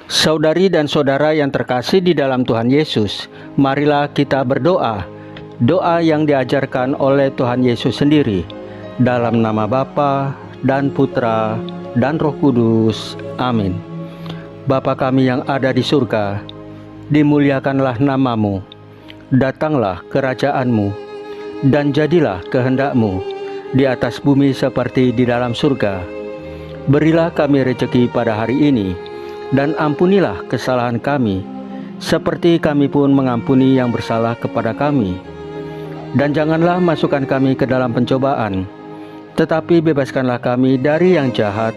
Saudari dan saudara yang terkasih di dalam Tuhan Yesus, marilah kita berdoa. Doa yang diajarkan oleh Tuhan Yesus sendiri. Dalam nama Bapa dan Putra dan Roh Kudus. Amin. Bapa kami yang ada di surga, dimuliakanlah namamu. Datanglah kerajaan-Mu, dan jadilah kehendak-Mu di atas bumi seperti di dalam surga. Berilah kami rezeki pada hari ini, dan ampunilah kesalahan kami, seperti kami pun mengampuni yang bersalah kepada kami. Dan janganlah masukkan kami ke dalam pencobaan, tetapi bebaskanlah kami dari yang jahat.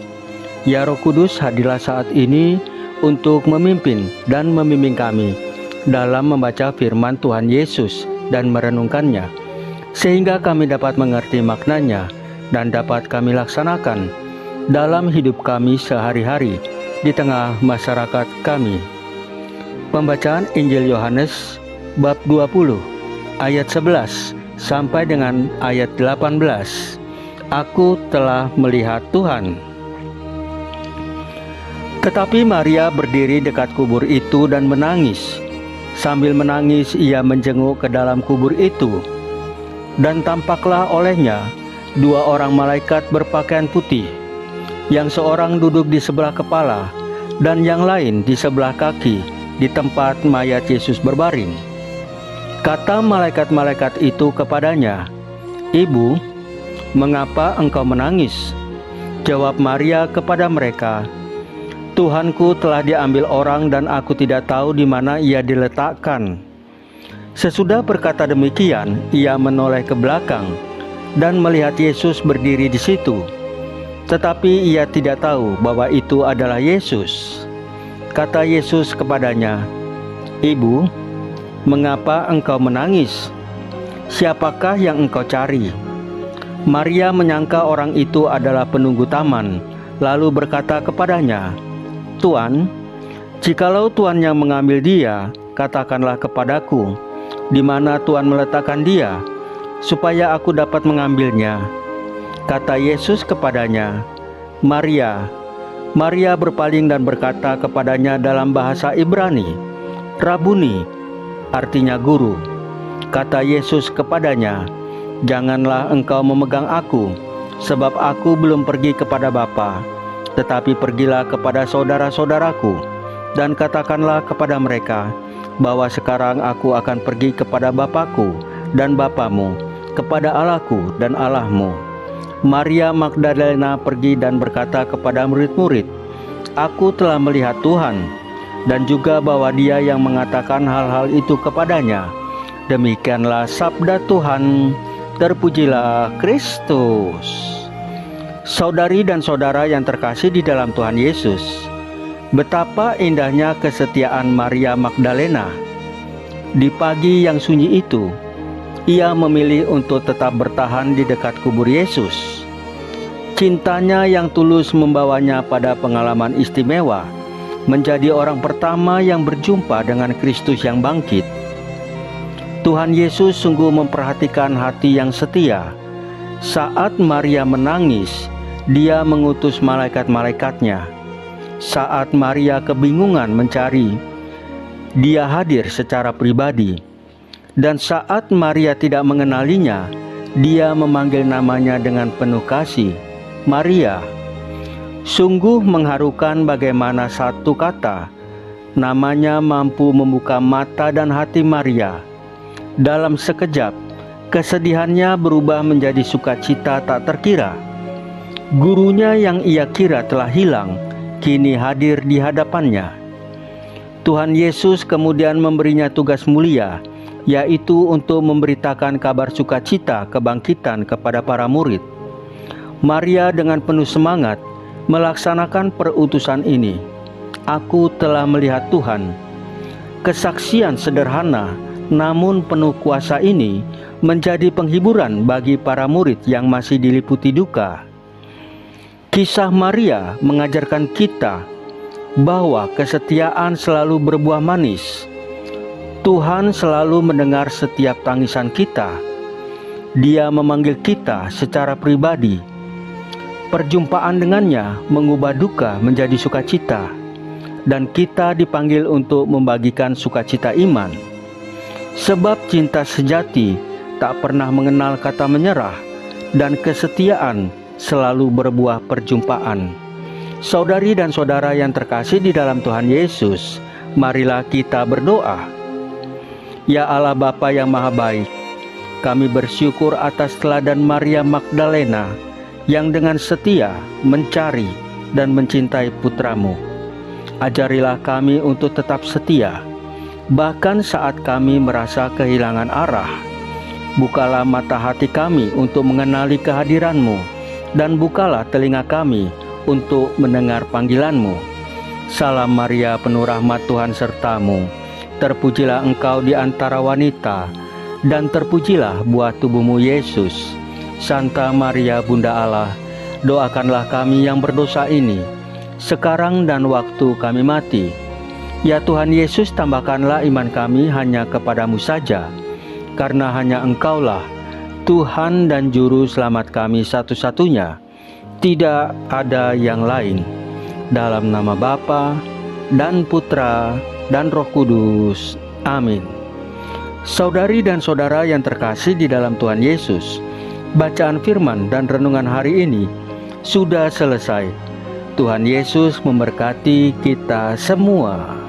Ya Roh Kudus, hadirlah saat ini untuk memimpin dan membimbing kami dalam membaca firman Tuhan Yesus dan merenungkannya, sehingga kami dapat mengerti maknanya dan dapat kami laksanakan dalam hidup kami sehari-hari di tengah masyarakat kami. Pembacaan Injil Yohanes bab 20 ayat 11 sampai dengan ayat 18. Aku telah melihat Tuhan. Tetapi Maria berdiri dekat kubur itu dan menangis. Sambil menangis ia menjenguk ke dalam kubur itu, dan tampaklah olehnya dua orang malaikat berpakaian putih, yang seorang duduk di sebelah kepala dan yang lain di sebelah kaki di tempat mayat Yesus berbaring. Kata malaikat-malaikat itu kepadanya, "Ibu, mengapa engkau menangis?" Jawab Maria kepada mereka, "Tuhanku telah diambil orang dan aku tidak tahu di mana ia diletakkan." Sesudah berkata demikian, ia menoleh ke belakang dan melihat Yesus berdiri di situ. Tetapi ia tidak tahu bahwa itu adalah Yesus. Kata Yesus kepadanya, "Ibu, mengapa engkau menangis? Siapakah yang engkau cari?" Maria menyangka orang itu adalah penunggu taman, lalu berkata kepadanya, "Tuan, jikalau Tuan yang mengambil dia, katakanlah kepadaku, di mana Tuan meletakkan dia, supaya aku dapat mengambilnya." Kata Yesus kepadanya, "Maria." Maria berpaling dan berkata kepadanya dalam bahasa Ibrani, "Rabuni," artinya guru. Kata Yesus kepadanya, "Janganlah engkau memegang aku, sebab aku belum pergi kepada Bapa. Tetapi pergilah kepada saudara-saudaraku, dan katakanlah kepada mereka, bahwa sekarang aku akan pergi kepada Bapakku dan Bapamu, kepada Allahku dan Allahmu." Maria Magdalena pergi dan berkata kepada murid-murid, "Aku telah melihat Tuhan," dan juga bahwa Dia yang mengatakan hal-hal itu kepadanya. Demikianlah sabda Tuhan. Terpujilah Kristus. Saudari dan saudara yang terkasih di dalam Tuhan Yesus, betapa indahnya kesetiaan Maria Magdalena. Di pagi yang sunyi itu, ia memilih untuk tetap bertahan di dekat kubur Yesus. Cintanya yang tulus membawanya pada pengalaman istimewa, menjadi orang pertama yang berjumpa dengan Kristus yang bangkit. Tuhan Yesus sungguh memperhatikan hati yang setia. Saat Maria menangis, Dia mengutus malaikat-malaikatnya. Saat Maria kebingungan mencari, Dia hadir secara pribadi. Dan saat Maria tidak mengenalinya, Dia memanggil namanya dengan penuh kasih, "Maria." Sungguh mengharukan bagaimana satu kata, namanya mampu membuka mata dan hati Maria. Dalam sekejap, kesedihannya berubah menjadi sukacita tak terkira. Gurunya yang ia kira telah hilang, kini hadir di hadapannya. Tuhan Yesus kemudian memberinya tugas mulia, yaitu untuk memberitakan kabar sukacita kebangkitan kepada para murid. Maria dengan penuh semangat melaksanakan perutusan ini. "Aku telah melihat Tuhan." Kesaksian sederhana namun penuh kuasa ini menjadi penghiburan bagi para murid yang masih diliputi duka. Kisah Maria mengajarkan kita bahwa kesetiaan selalu berbuah manis. Tuhan selalu mendengar setiap tangisan kita. Dia memanggil kita secara pribadi. Perjumpaan dengannya mengubah duka menjadi sukacita. dan kita dipanggil untuk membagikan sukacita iman. Sebab cinta sejati tak pernah mengenal kata menyerah, dan kesetiaan selalu berbuah perjumpaan. Saudari dan saudara yang terkasih di dalam Tuhan Yesus, marilah kita berdoa. Ya Allah Bapa yang Maha Baik, kami bersyukur atas teladan Maria Magdalena yang dengan setia mencari dan mencintai putramu. Ajarilah kami untuk tetap setia, bahkan saat kami merasa kehilangan arah. Bukalah mata hati kami untuk mengenali kehadiranmu, dan bukalah telinga kami untuk mendengar panggilanmu. Salam Maria, penuh rahmat, Tuhan sertamu. Terpujilah engkau di antara wanita, dan terpujilah buah tubuhmu Yesus. Santa Maria Bunda Allah, doakanlah kami yang berdosa ini, sekarang dan waktu kami mati. Ya Tuhan Yesus, tambahkanlah iman kami hanya kepadamu saja, karena hanya Engkaulah Tuhan dan Juru Selamat kami satu-satunya. Tidak ada yang lain. Dalam nama Bapa dan Putra dan Roh Kudus. Amin. Saudari dan saudara yang terkasih di dalam Tuhan Yesus, bacaan firman dan renungan hari ini sudah selesai. Tuhan Yesus memberkati kita semua.